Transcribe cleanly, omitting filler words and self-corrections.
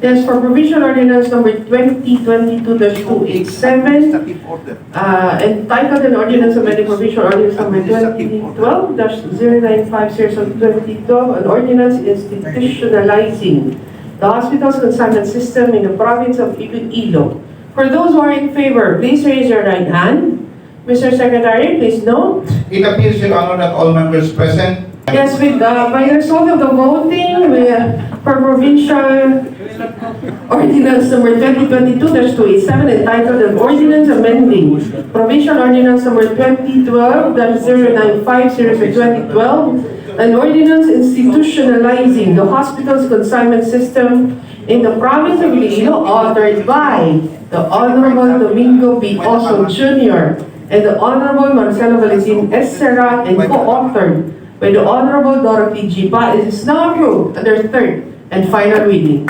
Yes, for Provincial Ordinance number 2022-287, entitled an ordinance amending Provincial Ordinance number 2012-095/2012, an ordinance institutionalizing the hospital's consignment system in the province of Iloilo. For those who are in favor, please raise your right hand. Mr. Secretary, please note. It appears, Your Honor, that all members present. Yes, with by the result of the voting, for Provincial Ordinance number 2022-287, entitled an ordinance amending Provincial Ordinance number 2012-095/2012, an ordinance institutionalizing the hospital's consignment system in the province of Iloilo, authored by the Honorable Domingo B. Oso Jr. and the Honorable Marcelo Valentine S. Serag, and co-authored by the Honorable Dorothy G. Paes, is now approved under third and final reading.